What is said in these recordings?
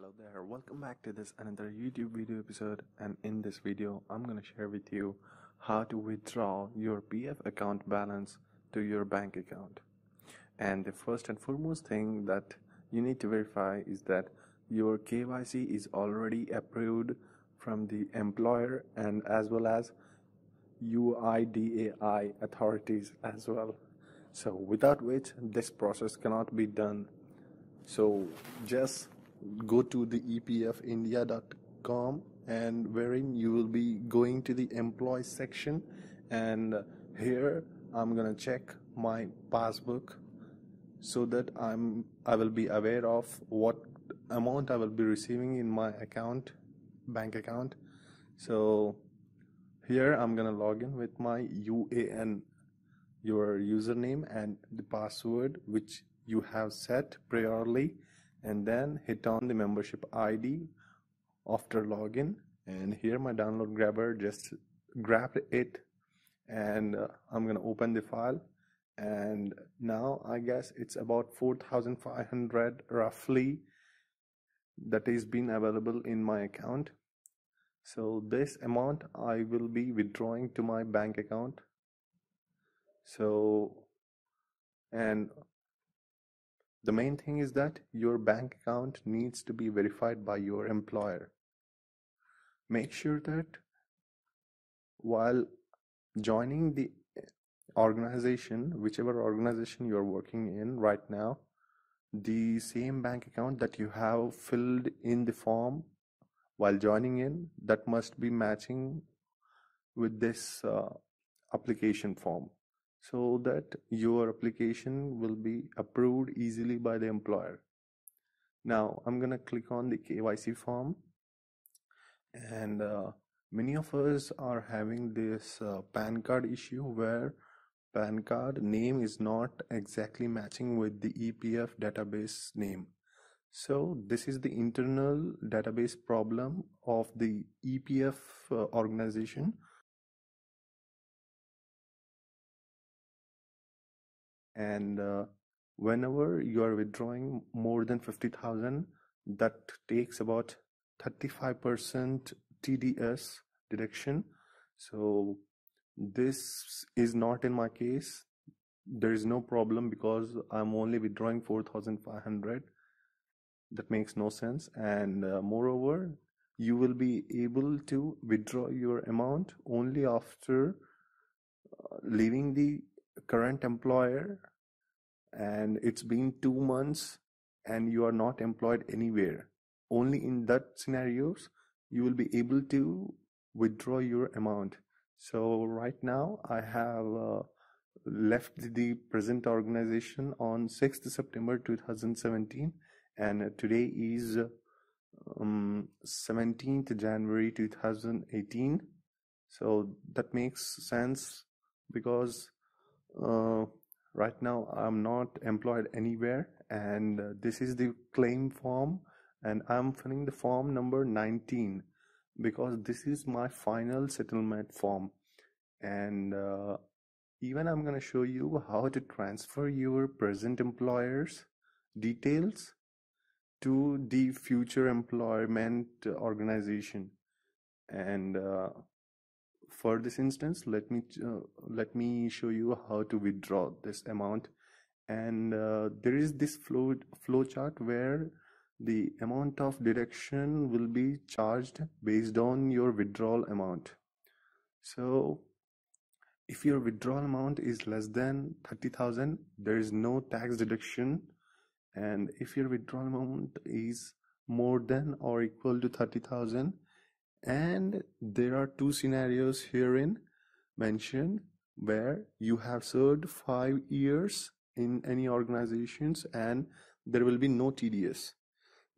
Hello there, welcome back to this another YouTube video episode, and in this video I'm going to share with you how to withdraw your PF account balance to your bank account. And the first and foremost thing that you need to verify is that your KYC is already approved from the employer and as well as UIDAI authorities as well. So without which this process cannot be done. So just go to the epfindia.com and wherein you will be going to the employee section, and here I'm gonna check my passbook so that I will be aware of what amount I will be receiving in my bank account. So here I'm gonna log in with my UAN, your username and the password which you have set priorly, and then hit on the membership ID after login. And here my download grabber just grabbed it, and I'm gonna open the file, and now I guess it's about 4,500 roughly that is been available in my account. So this amount I will be withdrawing to my bank account. So, and the main thing is that your bank account needs to be verified by your employer. Make sure that while joining the organization, whichever organization you are working in right now, the same bank account that you have filled in the form while joining in, that must be matching with this application form, so that your application will be approved easily by the employer. Now I'm gonna click on the KYC form, and many of us are having this PAN card issue where PAN card name is not exactly matching with the EPF database name. So this is the internal database problem of the EPF organization. And whenever you are withdrawing more than 50,000, that takes about 35% TDS deduction. So this is not in my case. There is no problem because I'm only withdrawing 4,500. That makes no sense. And moreover, you will be able to withdraw your amount only after leaving the current employer, and it's been 2 months and you are not employed anywhere. Only in that scenarios you will be able to withdraw your amount. So right now I have left the present organization on 6th September 2017, and today is 17th January 2018. So that makes sense because right now I'm not employed anywhere, and this is the claim form, and I'm filling the form number 19 because this is my final settlement form. And even I'm going to show you how to transfer your present employer's details to the future employment organization. And for this instance, let me show you how to withdraw this amount. And there is this flow chart where the amount of deduction will be charged based on your withdrawal amount. So if your withdrawal amount is less than 30,000, there is no tax deduction. And if your withdrawal amount is more than or equal to 30,000, and there are two scenarios herein mentioned where you have served 5 years in any organizations and there will be no TDS.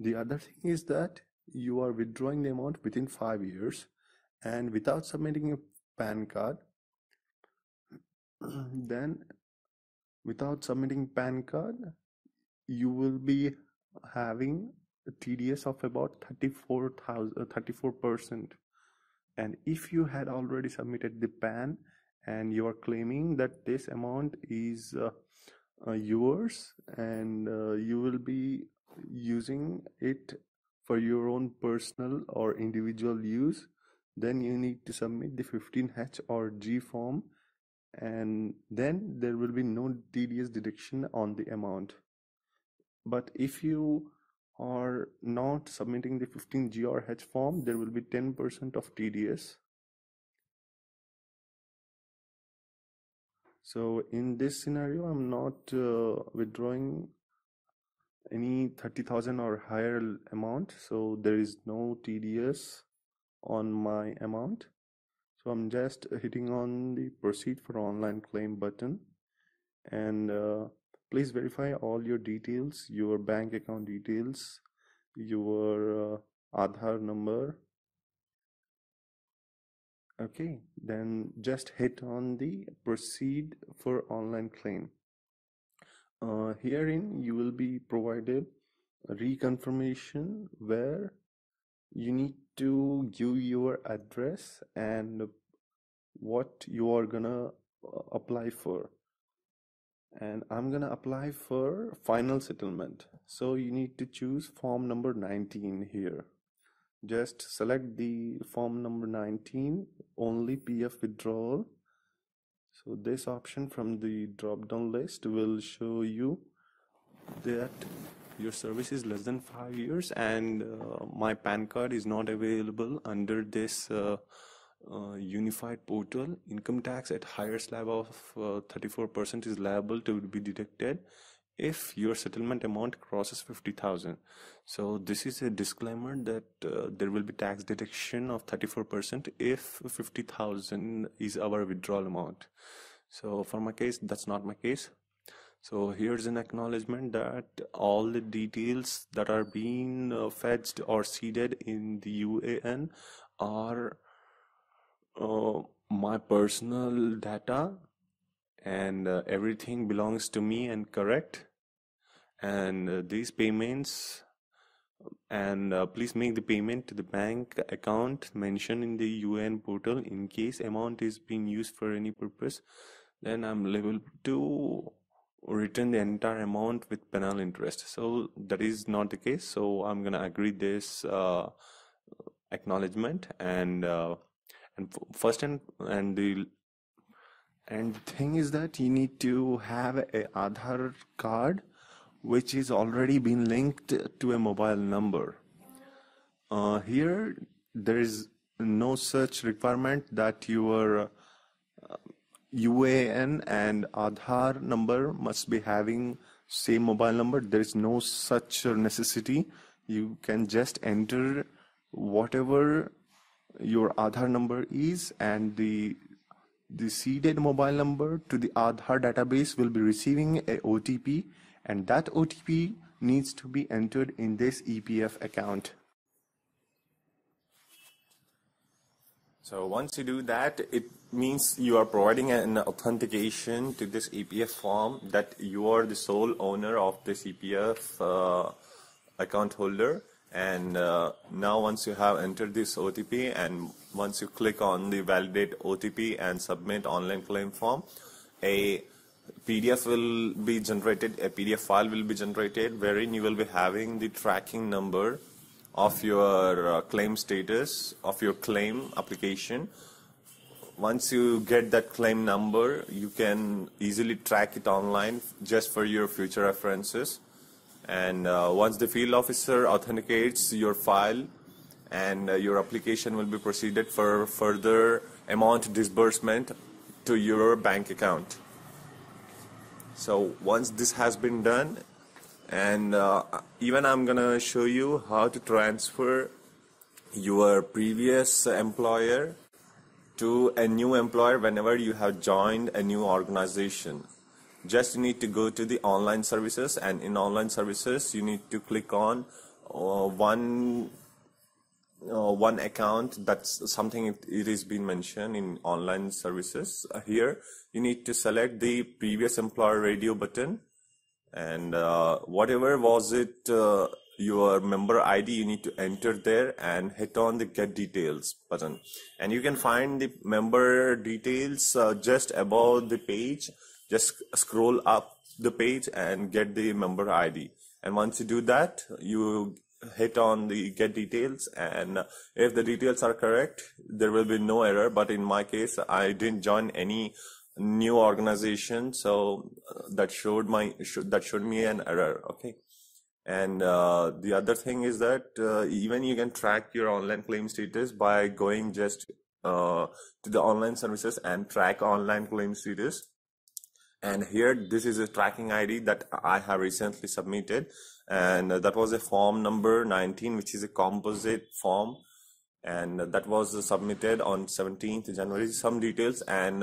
The other thing is that you are withdrawing the amount within 5 years and without submitting a PAN card. Then without submitting PAN card, you will be having a TDS of about 34%. And if you had already submitted the PAN and you are claiming that this amount is yours and you will be using it for your own personal or individual use, then you need to submit the 15H or G form, and then there will be no TDS deduction on the amount. But if you are not submitting the 15G or H form, there will be 10% of TDS. So in this scenario, I'm not withdrawing any 30,000 or higher amount, so there is no TDS on my amount. So I'm just hitting on the proceed for online claim button, and please verify all your details, your bank account details, your Aadhar number. Okay, then just hit on the proceed for online claim. Herein you will be provided a reconfirmation where you need to give your address and what you are gonna apply for. And I'm gonna apply for final settlement. So you need to choose form number 19 here. Just select the form number 19, only PF withdrawal. So this option from the drop down list will show you that your service is less than 5 years and my PAN card is not available under this unified portal. Income tax at higher slab of 34% is liable to be deducted if your settlement amount crosses 50,000. So this is a disclaimer that there will be tax deduction of 34% if 50,000 is our withdrawal amount. So for my case, that's not my case. So here's an acknowledgement that all the details that are being fetched or seeded in the UAN are my personal data, and everything belongs to me and correct. And these payments, and please make the payment to the bank account mentioned in the UAN portal. In case amount is being used for any purpose, then I'm liable to return the entire amount with penal interest. So that is not the case, so I'm gonna agree this acknowledgement. And first and the thing is that you need to have a Aadhar card which is already been linked to a mobile number. Here there is no such requirement that your UAN and Aadhar number must be having same mobile number. There is no such necessity. You can just enter whatever your Aadhar number is, and the seeded mobile number to the Aadhar database will be receiving a OTP, and that OTP needs to be entered in this EPF account. So once you do that, it means you are providing an authentication to this EPF form that you are the sole owner of this EPF account holder. And now once you have entered this OTP, and once you click on the validate OTP and submit online claim form, a PDF will be generated, a PDF file will be generated wherein you will be having the tracking number of your claim status of your claim application. Once you get that claim number, you can easily track it online just for your future references. And once the field officer authenticates your file, and your application will be proceeded for further amount disbursement to your bank account. So once this has been done, and even I'm gonna show you how to transfer your previous employer to a new employer whenever you have joined a new organization. Just you need to go to the online services, and in online services you need to click on one account. That's something it is been mentioned in online services. Here you need to select the previous employer radio button, and whatever was it your member ID, you need to enter there and hit on the get details button, and you can find the member details just above the page. Just scroll up the page and get the member ID, and once you do that, you hit on the get details, and if the details are correct, there will be no error. But in my case, I didn't join any new organization, so that showed me an error. Okay. And the other thing is that even you can track your online claim status by going just to the online services and track online claim status. And here, this is a tracking ID that I have recently submitted, and that was a form number 19, which is a composite form, and that was submitted on 17th January. Some details, and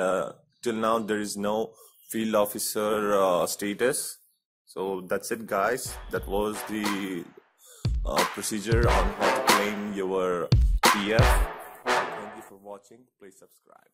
till now there is no field officer status. So that's it, guys. That was the procedure on how to claim your PF. Thank you for watching. Please subscribe.